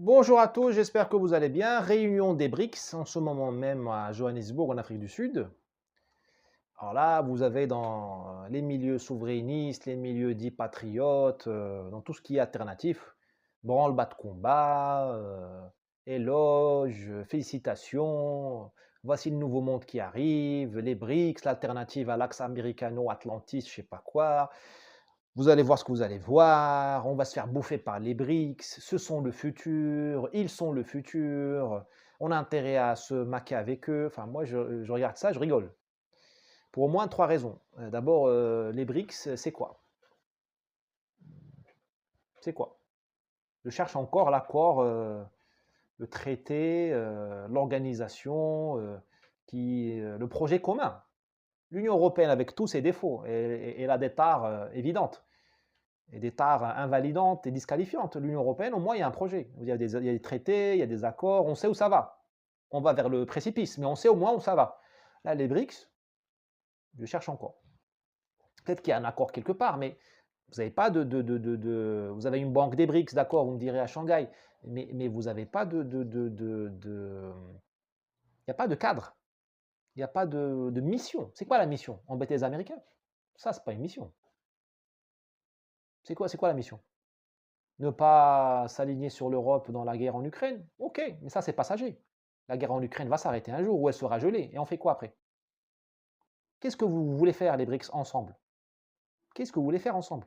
Bonjour à tous, j'espère que vous allez bien. Réunion des BRICS en ce moment même à Johannesburg en Afrique du Sud. Alors là, vous avez dans les milieux souverainistes, les milieux dits patriotes, dans tout ce qui est alternatif, branle-bas de combat, éloges, félicitations. Voici le nouveau monde qui arrive, les BRICS, l'alternative à l'axe américano-atlantiste, je sais pas quoi. Vous allez voir ce que vous allez voir, on va se faire bouffer par les BRICS, ce sont le futur, ils sont le futur, on a intérêt à se maquer avec eux. Enfin, moi, je regarde ça, je rigole. Pour au moins trois raisons. D'abord, les BRICS, c'est quoi? C'est quoi? Je cherche encore l'accord, le traité, l'organisation, le projet commun. L'Union européenne, avec tous ses défauts, elle a des tares évidentes. Et des tares invalidantes et disqualifiantes. L'Union européenne, au moins, il y a un projet. Il y a des traités, il y a des accords, on sait où ça va. On va vers le précipice, mais on sait au moins où ça va. Là, les BRICS, je cherche encore. Peut-être qu'il y a un accord quelque part, mais vous n'avez pas vous avez une banque des BRICS, d'accord, vous me direz à Shanghai, mais vous n'avez pas il n'y a pas de cadre, il n'y a pas de mission. C'est quoi la mission? Embêter les Américains? Ça, c'est pas une mission. C'est quoi la mission? Ne pas s'aligner sur l'Europe dans la guerre en Ukraine? OK, mais ça, c'est passager. La guerre en Ukraine va s'arrêter un jour où elle sera gelée et on fait quoi après? Qu'est-ce que vous voulez faire les BRICS ensemble? Qu'est-ce que vous voulez faire ensemble?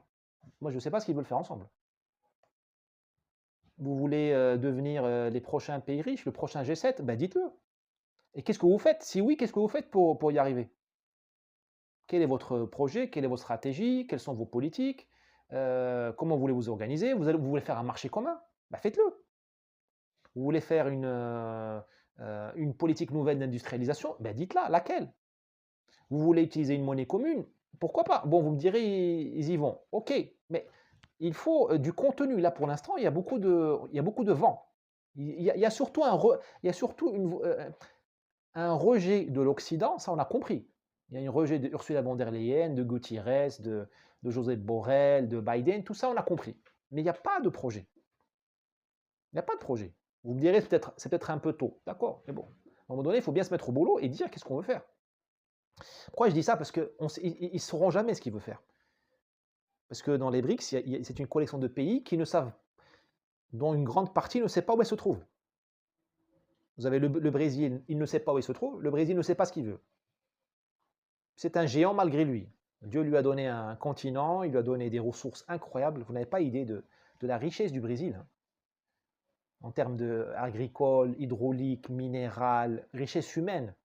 Moi, je ne sais pas ce qu'ils veulent faire ensemble. Vous voulez, devenir, les prochains pays riches, le prochain G7? Ben, dites-le. Et qu'est-ce que vous faites? Si oui, qu'est-ce que vous faites pour y arriver? Quel est votre projet? Quelle est votre stratégie? Quelles sont vos politiques? Comment voulez-vous organiser? Vous voulez faire un marché commun? Bah, faites-le. Vous voulez faire une politique nouvelle d'industrialisation? Ben dites-la, laquelle? Vous voulez utiliser une monnaie commune? Pourquoi pas? Bon, vous me direz, ils y vont. OK, mais il faut du contenu. Là, pour l'instant, il y a beaucoup de vent. Il y a surtout il y a surtout un rejet de l'Occident, ça on a compris. Il y a un rejet de Ursula von der Leyen, de Gutiérrez, de Josep Borrell, de Biden, tout ça on a compris. Mais il n'y a pas de projet. Il n'y a pas de projet. Vous me direz, c'est peut-être un peu tôt. D'accord, mais bon. À un moment donné, il faut bien se mettre au boulot et dire qu'est-ce qu'on veut faire. Pourquoi je dis ça? Parce qu'ils ne sauront jamais ce qu'ils veulent faire. Parce que dans les BRICS, c'est une collection de pays qui ne savent, dont une grande partie ne sait pas où elle se trouve. Vous avez le Brésil, il ne sait pas où il se trouve. Le Brésil ne sait pas ce qu'il veut. C'est un géant malgré lui. Dieu lui a donné un continent, il lui a donné des ressources incroyables. Vous n'avez pas idée de la richesse du Brésil, hein, en termes agricole, hydraulique, minéral, richesse humaine.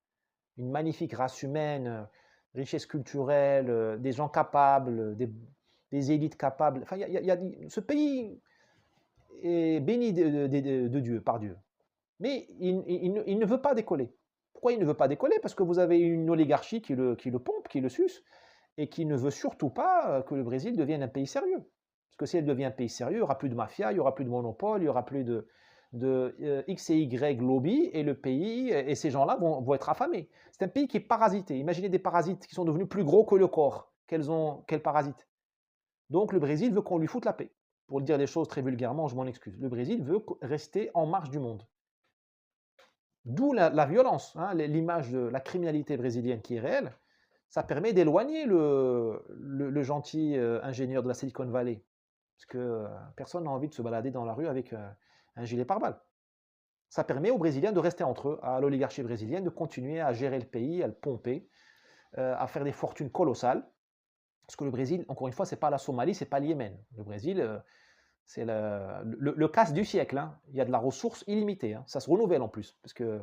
Une magnifique race humaine, richesse culturelle, des gens capables, des élites capables. Enfin, ce pays est béni de Dieu, par Dieu. Mais il ne veut pas décoller. Pourquoi il ne veut pas décoller? Parce que vous avez une oligarchie qui le pompe, qui le suce, et qui ne veut surtout pas que le Brésil devienne un pays sérieux. Parce que si elle devient un pays sérieux, il n'y aura plus de mafia, il n'y aura plus de monopole, il n'y aura plus de X et Y lobby, et le pays et ces gens-là vont être affamés. C'est un pays qui est parasité. Imaginez des parasites qui sont devenus plus gros que le corps. Quels parasites? Donc le Brésil veut qu'on lui foute la paix. Pour dire les choses très vulgairement, je m'en excuse. Le Brésil veut rester en marge du monde. D'où la violence, hein, l'image de la criminalité brésilienne qui est réelle. Ça permet d'éloigner le gentil ingénieur de la Silicon Valley. Parce que personne n'a envie de se balader dans la rue avec un gilet pare-balles. Ça permet aux Brésiliens de rester entre eux, à l'oligarchie brésilienne, de continuer à gérer le pays, à le pomper, à faire des fortunes colossales. Parce que le Brésil, encore une fois, c'est pas la Somalie, c'est pas le Yémen. Le Brésil, c'est le casse du siècle, hein. Il y a de la ressource illimitée, hein. Ça se renouvelle en plus. Parce que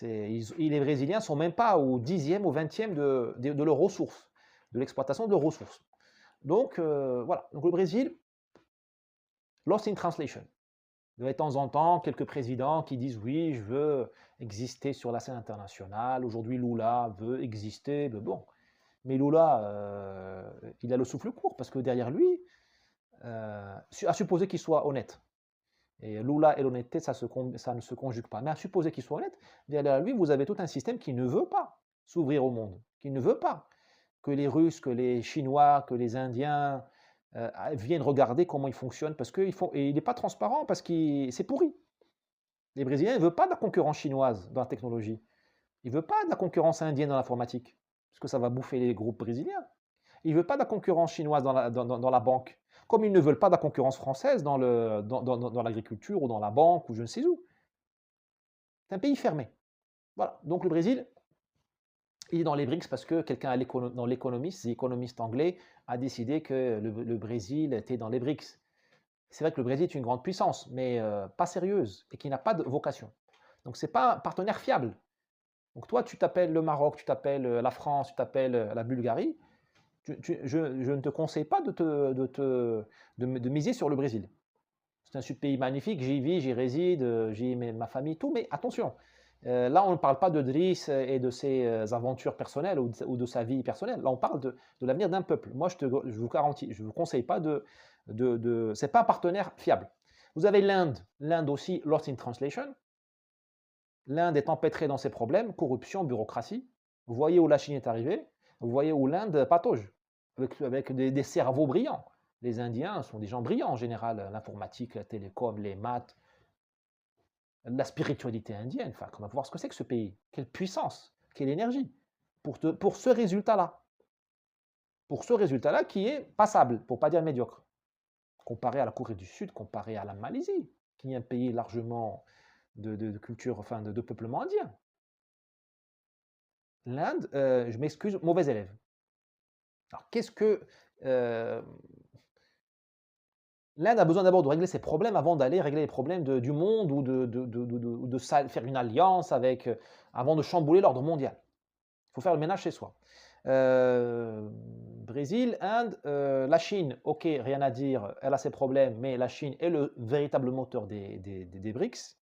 les Brésiliens ne sont même pas au 10e, au 20e de leurs ressources, de l'exploitation de leurs ressources. Donc, voilà. Donc, le Brésil, lost in translation. De temps en temps, quelques présidents qui disent oui, je veux exister sur la scène internationale. Aujourd'hui, Lula veut exister. Mais bon, mais Lula, il a le souffle court parce que derrière lui, à supposer qu'il soit honnête. Et Lula et l'honnêteté, ça ne se conjugue pas. Mais à supposer qu'il soit honnête, derrière lui, vous avez tout un système qui ne veut pas s'ouvrir au monde, qui ne veut pas que les Russes, que les Chinois, que les Indiens, viennent regarder comment il fonctionne parce qu'ils font et il n'est pas transparent parce que c'est pourri. Les Brésiliens ne veulent pas de la concurrence chinoise dans la technologie. Ils ne veulent pas de la concurrence indienne dans l'informatique, parce que ça va bouffer les groupes brésiliens. Ils ne veulent pas de la concurrence chinoise dans la banque, comme ils ne veulent pas de la concurrence française dans l'agriculture ou dans la banque ou je ne sais où. C'est un pays fermé. Voilà. Donc le Brésil, il est dans les BRICS parce que quelqu'un dans l'économiste, l'économiste anglais, a décidé que le Brésil était dans les BRICS. C'est vrai que le Brésil est une grande puissance, mais pas sérieuse et qui n'a pas de vocation. Donc ce n'est pas un partenaire fiable. Donc toi, tu t'appelles le Maroc, tu t'appelles la France, tu t'appelles la Bulgarie, je ne te conseille pas de miser sur le Brésil. C'est un pays magnifique, j'y vis, j'y réside, j'y ai ma famille, tout, mais attention, là on ne parle pas de Driss et de ses aventures personnelles ou de sa vie personnelle, là on parle de l'avenir d'un peuple. Moi je vous garantis, je ne vous conseille pas c'est pas un partenaire fiable. Vous avez l'Inde aussi, lost in translation. L'Inde est empêtrée dans ses problèmes, corruption, bureaucratie. Vous voyez où la Chine est arrivée, vous voyez où l'Inde patauge, avec des cerveaux brillants. Les Indiens sont des gens brillants en général, l'informatique, la télécom, les maths, la spiritualité indienne. Enfin, on va voir ce que c'est que ce pays. Quelle puissance, quelle énergie pour ce résultat-là. Pour ce résultat-là qui est passable, pour ne pas dire médiocre. Comparé à la Corée du Sud, comparé à la Malaisie, qui est un pays largement de culture, enfin de peuplement indien. L'Inde, je m'excuse, mauvais élève. Alors qu'est-ce que l'Inde a besoin d'abord de régler ses problèmes avant d'aller régler les problèmes du monde ou de faire une alliance avec, avant de chambouler l'ordre mondial. Il faut faire le ménage chez soi. Brésil, Inde, la Chine, ok, rien à dire, elle a ses problèmes, mais la Chine est le véritable moteur des BRICS.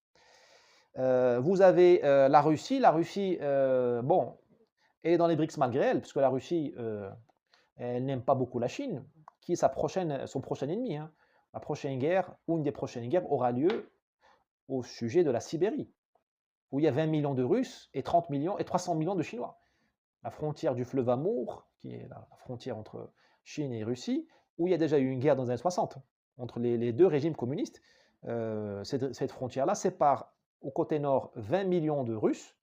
Vous avez la Russie, bon, elle est dans les BRICS malgré elle, puisque la Russie, elle n'aime pas beaucoup la Chine, qui est son prochain ennemi. Hein. La prochaine guerre, ou une des prochaines guerres, aura lieu au sujet de la Sibérie, où il y a 20 millions de Russes et 30 millions et 300 millions de Chinois. La frontière du fleuve Amour, qui est la frontière entre Chine et Russie, où il y a déjà eu une guerre dans les années 60 entre les deux régimes communistes. Cette frontière-là sépare au côté nord 20 millions de Russes.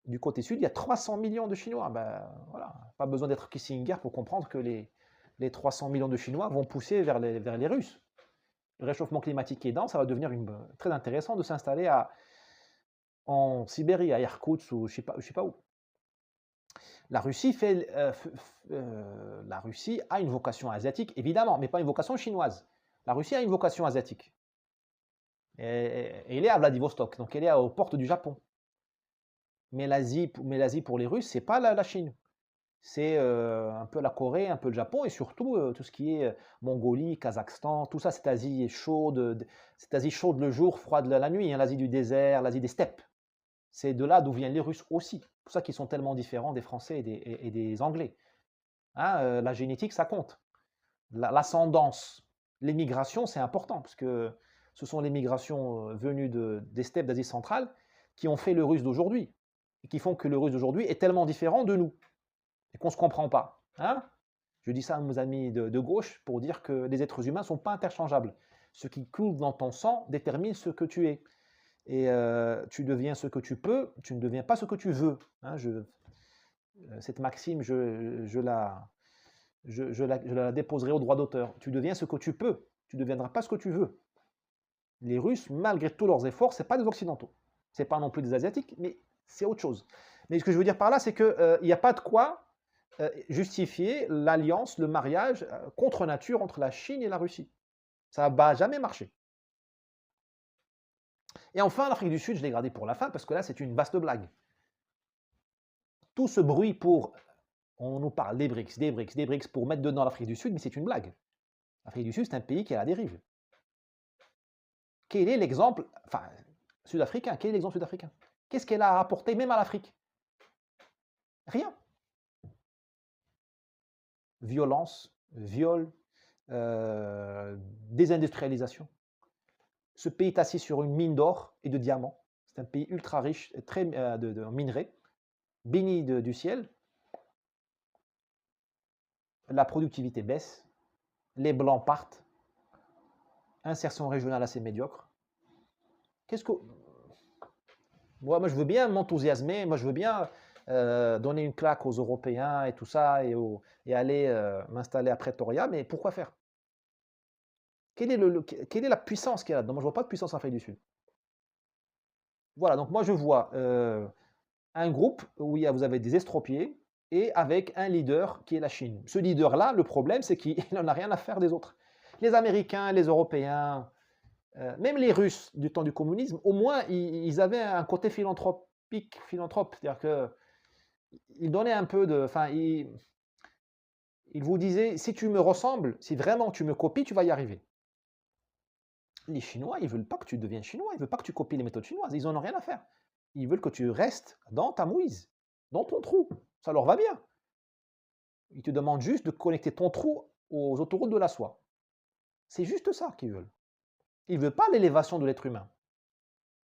Du côté sud, il y a 300 millions de Chinois. Ben, voilà, pas besoin d'être Kissinger pour comprendre que les 300 millions de Chinois vont pousser vers les Russes. Le réchauffement climatique aidant, ça va devenir très intéressant de s'installer en Sibérie, à Irkoutsk ou je ne sais pas où. La Russie a une vocation asiatique, évidemment, mais pas une vocation chinoise. La Russie a une vocation asiatique. Et elle est à Vladivostok, donc elle est aux portes du Japon. Mais l'Asie pour les Russes, c'est pas la Chine. C'est un peu la Corée, un peu le Japon, et surtout tout ce qui est Mongolie, Kazakhstan, tout ça, cette Asie chaude le jour, froide la nuit, hein, l'Asie du désert, l'Asie des steppes. C'est de là d'où viennent les Russes aussi. C'est pour ça qu'ils sont tellement différents des Français et des Anglais. Hein, la génétique, ça compte. L'ascendance, l'émigration, c'est important, parce que ce sont les migrations venues des steppes d'Asie centrale qui ont fait le Russe d'aujourd'hui, et qui font que le Russe d'aujourd'hui est tellement différent de nous, et qu'on ne se comprend pas. Hein, je dis ça à mes amis de gauche pour dire que les êtres humains ne sont pas interchangeables. Ce qui coule dans ton sang détermine ce que tu es. Et tu deviens ce que tu peux, tu ne deviens pas ce que tu veux. Hein, cette maxime, je la déposerai au droit d'auteur. Tu deviens ce que tu peux, tu ne deviendras pas ce que tu veux. Les Russes, malgré tous leurs efforts, ce n'est pas des Occidentaux. Ce n'est pas non plus des Asiatiques, mais c'est autre chose. Mais ce que je veux dire par là, c'est qu'il n'y a pas de quoi justifier l'alliance, le mariage contre nature entre la Chine et la Russie. Ça ne va jamais marcher. Et enfin, l'Afrique du Sud, je l'ai gardé pour la fin, parce que là, c'est une vaste blague. Tout ce bruit on nous parle des BRICS, pour mettre dedans l'Afrique du Sud, mais c'est une blague. L'Afrique du Sud, c'est un pays qui est à la dérive. Quel est l'exemple, sud-africain, quel est l'exemple sud-africain? Qu'est-ce qu'elle a apporté même à l'Afrique? Rien. Violence, viol, désindustrialisation. Ce pays est assis sur une mine d'or et de diamants. C'est un pays ultra riche, très de minerais, béni du ciel. La productivité baisse. les Blancs partent, insertion régionale assez médiocre. Qu'est-ce que... Moi, je veux bien m'enthousiasmer, moi, je veux bien donner une claque aux Européens et tout ça, et aller m'installer à Pretoria, mais pourquoi faire? Quelle est la puissance qu'il y a là-dedans? Moi, je ne vois pas de puissance en Afrique du Sud. Voilà, donc moi, je vois un groupe où vous avez des estropiés et avec un leader qui est la Chine. Ce leader-là, le problème, c'est qu'il n'en a rien à faire des autres. Les Américains, les Européens, même les Russes du temps du communisme, au moins, ils avaient un côté philanthrope, c'est-à-dire qu'ils donnaient un peu de... Enfin, ils vous disaient, si tu me ressembles, si vraiment tu me copies, tu vas y arriver. Les Chinois, ils ne veulent pas que tu deviennes chinois, ils ne veulent pas que tu copies les méthodes chinoises, ils n'en ont rien à faire. Ils veulent que tu restes dans ta mouise, dans ton trou. Ça leur va bien. Ils te demandent juste de connecter ton trou aux autoroutes de la soie. C'est juste ça qu'ils veulent. Ils ne veulent pas l'élévation de l'être humain.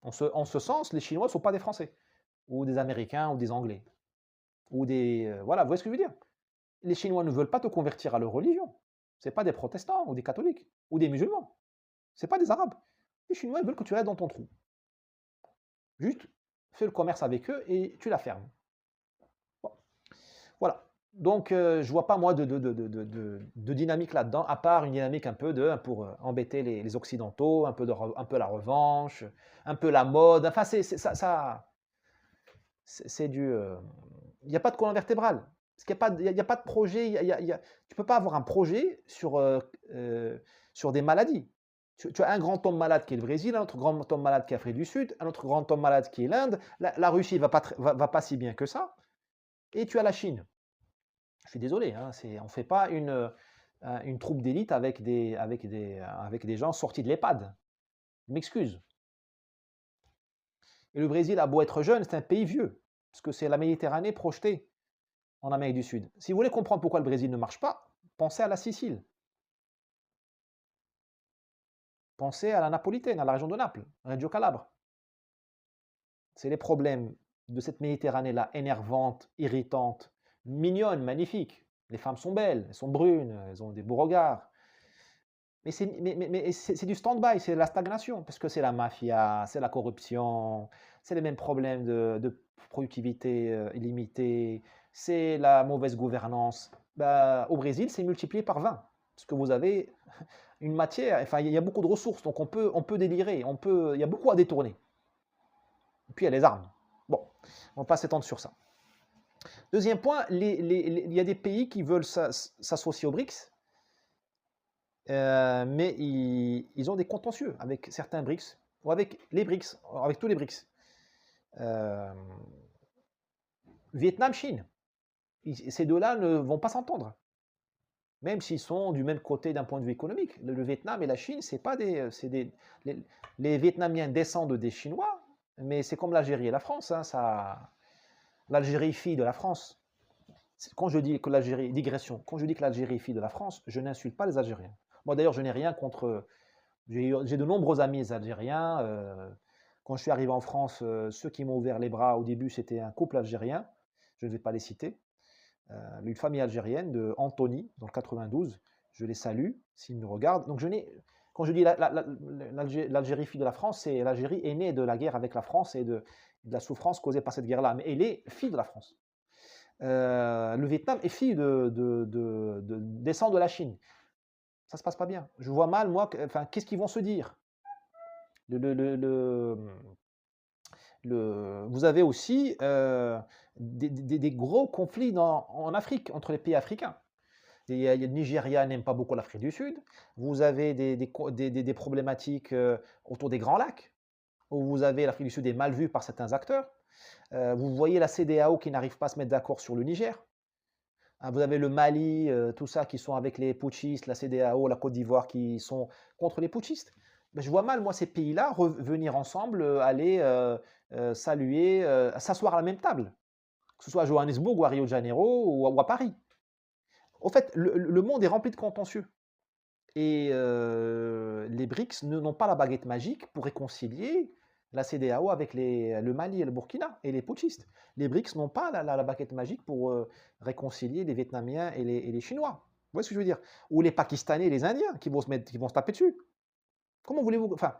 En ce sens, les Chinois ne sont pas des Français, ou des Américains, ou des Anglais, ou des... voilà, vous voyez ce que je veux dire? Les Chinois ne veulent pas te convertir à leur religion. Ce n'est pas des protestants, ou des catholiques, ou des musulmans. Ce n'est pas des Arabes. Les Chinois, ils veulent que tu restes dans ton trou. Juste, fais le commerce avec eux et tu la fermes. Bon. Voilà. Donc, je ne vois pas, moi, de dynamique là-dedans, à part une dynamique un peu pour embêter les Occidentaux, un peu la revanche, un peu la mode. Enfin, c'est du... Il n'y a pas de colonne vertébrale. Parce qu'il n'y a pas de projet. Tu ne peux pas avoir un projet sur des maladies. Tu as un grand homme malade qui est le Brésil, un autre grand homme malade qui est l'Afrique du Sud, un autre grand homme malade qui est l'Inde. La Russie ne va pas si bien que ça. Et tu as la Chine. Je suis désolé, hein, on ne fait pas une troupe d'élite avec des gens sortis de l'EHPAD. Je m'excuse. Et le Brésil a beau être jeune, c'est un pays vieux, parce que c'est la Méditerranée projetée en Amérique du Sud. Si vous voulez comprendre pourquoi le Brésil ne marche pas, pensez à la Sicile. Pensez à la Napolitaine, à la région de Naples, Reggio Calabre. C'est les problèmes de cette Méditerranée-là, énervante, irritante, mignonne, magnifique. Les femmes sont belles, elles sont brunes, elles ont des beaux regards. Mais c'est du stand-by, c'est la stagnation, parce que c'est la mafia, c'est la corruption, c'est les mêmes problèmes de productivité illimitée, c'est la mauvaise gouvernance. Bah, au Brésil, c'est multiplié par 20, parce que vous avez une matière, enfin, il y a beaucoup de ressources, donc on peut délirer, il y a beaucoup à détourner. Et puis il y a les armes. Bon, on va pas s'étendre sur ça. Deuxième point, il y a des pays qui veulent s'associer aux BRICS, mais ils ont des contentieux avec certains BRICS, ou avec les BRICS, avec tous les BRICS. Vietnam, Chine, ces deux-là ne vont pas s'entendre, même s'ils sont du même côté d'un point de vue économique. Le Vietnam et la Chine, c'est pas les Vietnamiens descendent des Chinois, mais c'est comme l'Algérie et la France, hein, l'Algérie fille de la France. Quand je dis que l'Algérie, digression, quand je dis que l'Algérie est fille de la France, je n'insulte pas les Algériens. Moi d'ailleurs, je n'ai rien contre... J'ai de nombreux amis algériens. Quand je suis arrivé en France, ceux qui m'ont ouvert les bras au début, c'était un couple algérien. Je ne vais pas les citer. Une famille algérienne de Antony, dans le 92. Je les salue s'ils nous regardent. Donc quand je dis l'Algérie fille de la France, c'est l'Algérie est née de la guerre avec la France et de la souffrance causée par cette guerre-là. Mais elle est fille de la France. Le Vietnam est fille descend de la Chine. Ça se passe pas bien. Je vois mal, moi, qu'est-ce qu'ils vont se dire? Vous avez aussi des gros conflits en Afrique, entre les pays africains. Le Nigeria n'aime pas beaucoup l'Afrique du Sud. Vous avez des problématiques autour des Grands Lacs, où vous avez l'Afrique du Sud est mal vue par certains acteurs. Vous voyez la CEDEAO qui n'arrive pas à se mettre d'accord sur le Niger. Vous avez le Mali, tout ça, qui sont avec les putschistes, la CEDEAO, la Côte d'Ivoire, qui sont contre les putschistes. Mais je vois mal, moi, ces pays-là revenir ensemble, aller saluer, s'asseoir à la même table, que ce soit à Johannesburg ou à Rio de Janeiro ou à Paris. Au fait, le monde est rempli de contentieux. Et les BRICS n'ont pas la baguette magique pour réconcilier la CEDEAO avec le Mali et le Burkina et les putschistes. Les BRICS n'ont pas la baguette magique pour réconcilier les Vietnamiens et les Chinois. voyez ce que je veux dire? Ou les Pakistanais et les Indiens qui vont se taper dessus. Comment voulez-vous enfin,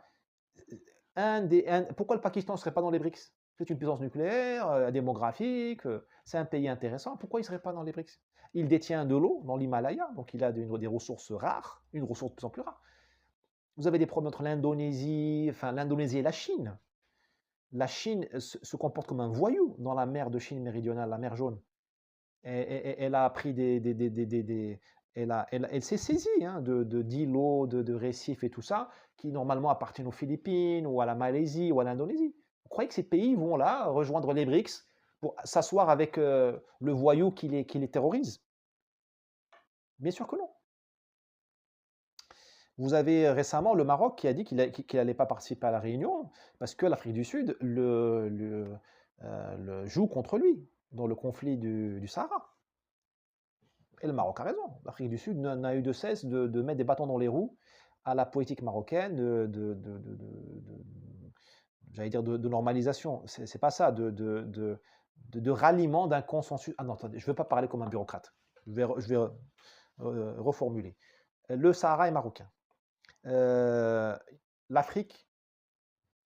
pourquoi le Pakistan ne serait pas dans les BRICS? C'est une puissance nucléaire, démographique, c'est un pays intéressant. Pourquoi il ne serait pas dans les BRICS? Il détient de l'eau dans l'Himalaya, donc il a des ressources rares, une ressource de plus en plus rare. Vous avez des problèmes entre l'Indonésie et la Chine. La Chine se comporte comme un voyou dans la mer de Chine méridionale, la mer Jaune. Elle a pris elle s'est saisie hein, d'îlots, de récifs et tout ça, qui normalement appartiennent aux Philippines ou à la Malaisie ou à l'Indonésie. Vous croyez que ces pays vont là rejoindre les BRICS pour s'asseoir avec le voyou qui les terrorise? Bien sûr que non. Vous avez récemment le Maroc qui a dit qu'il n'allait pas participer à la réunion parce que l'Afrique du Sud le joue contre lui dans le conflit du Sahara. Et le Maroc a raison. L'Afrique du Sud n'a eu de cesse de mettre des bâtons dans les roues à la politique marocaine j'allais dire de normalisation. C'est pas ça, de ralliement d'un consensus. Ah non, attendez, je ne veux pas parler comme un bureaucrate. Je vais reformuler. Le Sahara est marocain. L'Afrique,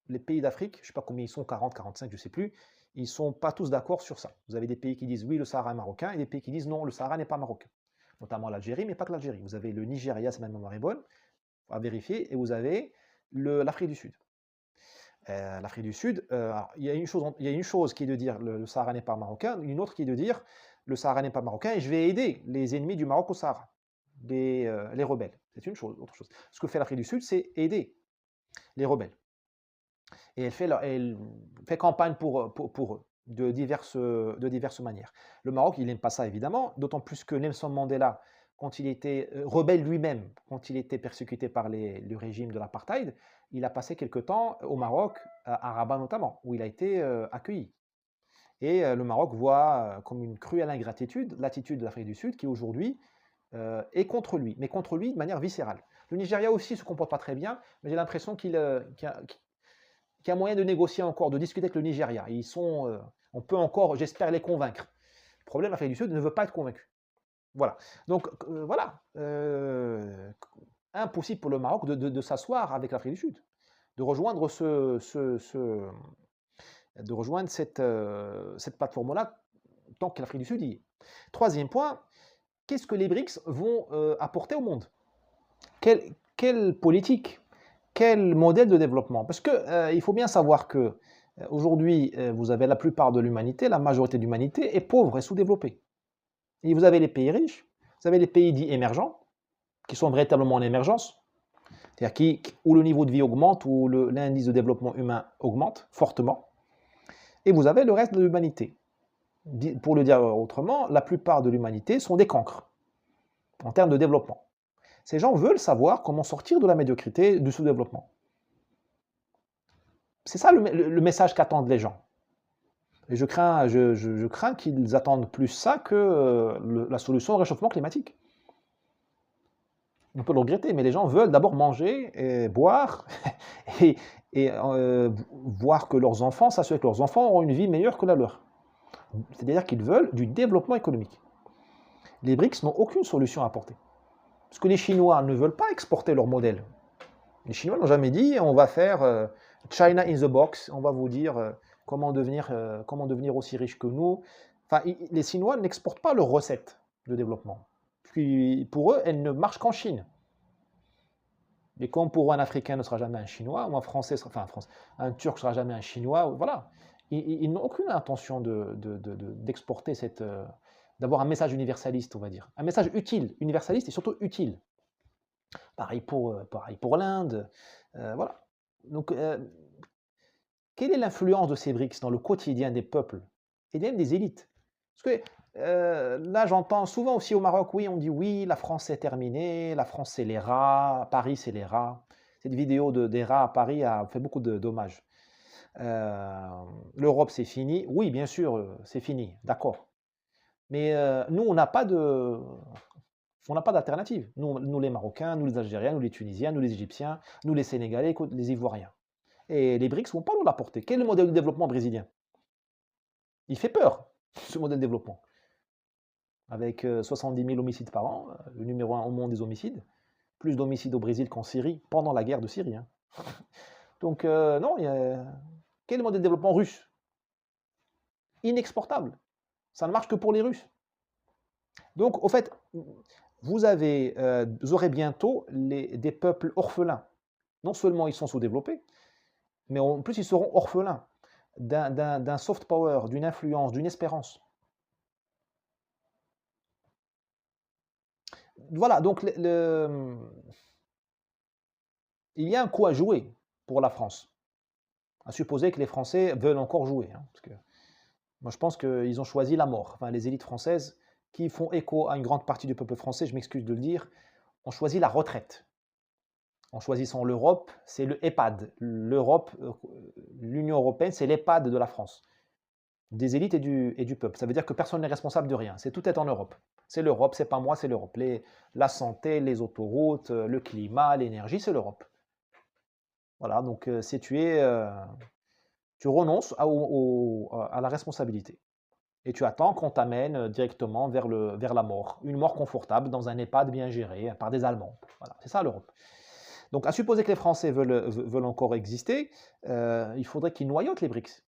les pays d'Afrique, je ne sais pas combien ils sont, 40, 45, je ne sais plus, ils ne sont pas tous d'accord sur ça. Vous avez des pays qui disent oui, le Sahara est marocain, et des pays qui disent non, le Sahara n'est pas marocain. Notamment l'Algérie, mais pas que l'Algérie. Vous avez le Nigeria, si ma mémoire est bonne, à vérifier, et vous avez l'Afrique du Sud. L'Afrique du Sud, il y a une chose qui est de dire le Sahara n'est pas marocain, une autre qui est de dire le Sahara n'est pas marocain, et je vais aider les ennemis du Maroc au Sahara, les rebelles. C'est une chose, autre chose. Ce que fait l'Afrique du Sud, c'est aider les rebelles. Et elle fait campagne pour eux, de diverses manières. Le Maroc, il n'aime pas ça, évidemment, d'autant plus que Nelson Mandela, quand il était rebelle lui-même, quand il était persécuté par le régime de l'apartheid, il a passé quelque temps au Maroc, à Rabat notamment, où il a été accueilli. Et le Maroc voit comme une cruelle ingratitude l'attitude de l'Afrique du Sud qui aujourd'hui est contre lui, mais contre lui de manière viscérale. Le Nigeria aussi ne se comporte pas très bien, mais j'ai l'impression qu'il y a moyen de négocier encore, de discuter avec le Nigeria. On peut encore, j'espère, les convaincre. Le problème, l'Afrique du Sud ne veut pas être convaincu. Voilà. Donc, voilà. Impossible pour le Maroc de s'asseoir avec l'Afrique du Sud, de rejoindre cette plateforme-là tant que l'Afrique du Sud y est. Troisième point, qu'est-ce que les BRICS vont apporter au monde? Quelle politique? Quel modèle de développement? Parce qu'il faut bien savoir que aujourd'hui, vous avez la plupart de l'humanité, la majorité de l'humanité est pauvre et sous-développée. Et vous avez les pays riches, vous avez les pays dits émergents, qui sont véritablement en émergence, c'est-à-dire où le niveau de vie augmente, où l'indice de développement humain augmente fortement, et vous avez le reste de l'humanité. Pour le dire autrement, la plupart de l'humanité sont des cancres en termes de développement. Ces gens veulent savoir comment sortir de la médiocrité, du sous-développement. C'est ça le message qu'attendent les gens. Et je crains qu'ils attendent plus ça que la solution au réchauffement climatique. On peut le regretter, mais les gens veulent d'abord manger, et boire, et voir que leurs enfants, s'assurer que leurs enfants auront une vie meilleure que la leur. C'est-à-dire qu'ils veulent du développement économique. Les BRICS n'ont aucune solution à apporter. Parce que les Chinois ne veulent pas exporter leur modèle. Les Chinois n'ont jamais dit on va faire China in the box, on va vous dire comment devenir aussi riche que nous. Enfin, les Chinois n'exportent pas leurs recettes de développement. Puis, pour eux, elles ne marchent qu'en Chine. Et comme pour eux, un Africain ne sera jamais un Chinois, ou un Français, un Turc ne sera jamais un Chinois, voilà. Ils n'ont aucune intention d'exporter d'avoir un message universaliste, on va dire. Un message utile, universaliste et surtout utile. Pareil pour l'Inde. Voilà. Donc, quelle est l'influence de ces BRICS dans le quotidien des peuples et même des élites? Parce que là, j'entends souvent aussi au Maroc, oui, on dit oui, la France c'est terminé, la France c'est les rats, Paris c'est les rats. Cette vidéo des rats à Paris a fait beaucoup de dommages. L'Europe c'est fini. Oui, bien sûr, c'est fini, d'accord. Mais nous, on n'a pas d'alternative. Nous, les Marocains, nous les Algériens, nous les Tunisiens, nous les Égyptiens, nous les Sénégalais, les Ivoiriens. Et les BRICS ne vont pas nous l'apporter. Quel est le modèle de développement brésilien? Il fait peur, ce modèle de développement. avec 70 000 homicides par an, le numéro 1 au monde des homicides, plus d'homicides au Brésil qu'en Syrie, pendant la guerre de Syrie, hein. Donc non, quel est le modèle de développement russe? Inexportable. Ça ne marche que pour les Russes. Donc, au fait, vous aurez bientôt des peuples orphelins. Non seulement ils sont sous-développés, mais en plus ils seront orphelins d'un soft power, d'une influence, d'une espérance. Voilà, donc il y a un coup à jouer pour la France, à supposer que les Français veulent encore jouer, hein, parce que moi je pense qu'ils ont choisi la mort. Enfin, les élites françaises, qui font écho à une grande partie du peuple français, je m'excuse de le dire, ont choisi la retraite. En choisissant l'Europe, c'est le EHPAD. L'Europe, l'Union européenne, c'est l'EHPAD de la France, des élites et du peuple. Ça veut dire que personne n'est responsable de rien. Tout est en Europe. C'est l'Europe, c'est pas moi, c'est l'Europe. La santé, les autoroutes, le climat, l'énergie, c'est l'Europe. Voilà, donc si tu renonces à la responsabilité. Et tu attends qu'on t'amène directement vers la mort. Une mort confortable dans un EHPAD bien géré par des Allemands. Voilà, c'est ça l'Europe. Donc, à supposer que les Français veulent encore exister, il faudrait qu'ils noyautent les BRICS.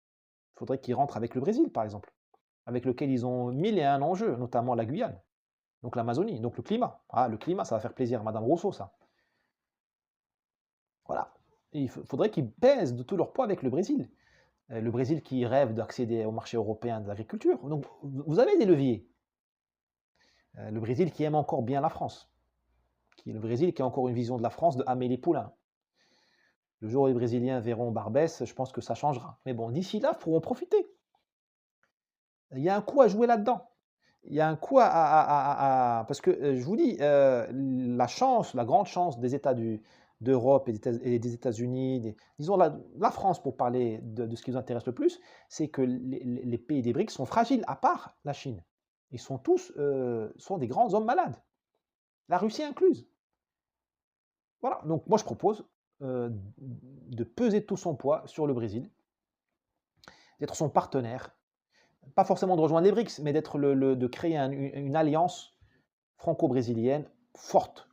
Il faudrait qu'ils rentrent avec le Brésil, par exemple, avec lequel ils ont 1001 enjeux, notamment la Guyane, donc l'Amazonie, donc le climat. Ah, le climat, ça va faire plaisir à Madame Rousseau, ça. Voilà. Et il faudrait qu'ils pèsent de tout leur poids avec le Brésil. Le Brésil qui rêve d'accéder au marché européen de l'agriculture. Donc, vous avez des leviers. Le Brésil qui aime encore bien la France. Le Brésil qui a encore une vision de la France de Amélie Poulain. Le jour où les Brésiliens verront Barbès, je pense que ça changera. Mais bon, d'ici là, il faut en profiter. Il y a un coup à jouer là-dedans. Il y a un coup parce que, je vous dis, la grande chance des États d'Europe et des États-Unis, disons la France pour parler de ce qui nous intéresse le plus, c'est que les pays des BRICS sont fragiles, à part la Chine. Ils sont tous sont des grands hommes malades, la Russie incluse. Voilà, donc moi je propose de peser tout son poids sur le Brésil, d'être son partenaire, pas forcément de rejoindre les BRICS, mais de créer une alliance franco-brésilienne forte.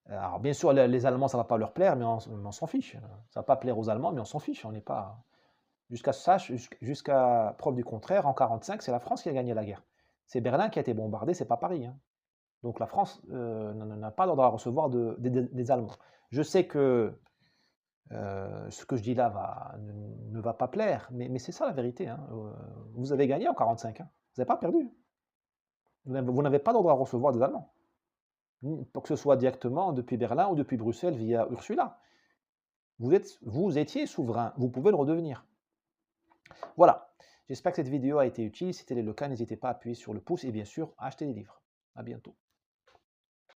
Alors bien sûr, les Allemands, ça ne va pas leur plaire, mais on s'en fiche. Ça ne va pas plaire aux Allemands, mais on s'en fiche. On n'est pas. Jusqu'à preuve du contraire, en 1945, c'est la France qui a gagné la guerre. C'est Berlin qui a été bombardé, c'est pas Paris, hein. Donc la France n'a pas l'ordre à recevoir des Allemands. Je sais que ce que je dis là ne va pas plaire, mais c'est ça la vérité, hein. Vous avez gagné en 1945, hein. Vous n'avez pas perdu. Vous n'avez pas d'ordre à recevoir des Allemands. Pour que ce soit directement depuis Berlin ou depuis Bruxelles via Ursula. Vous étiez souverain, vous pouvez le redevenir. Voilà, j'espère que cette vidéo a été utile. Si tel est le cas, n'hésitez pas à appuyer sur le pouce et bien sûr à acheter des livres. À bientôt.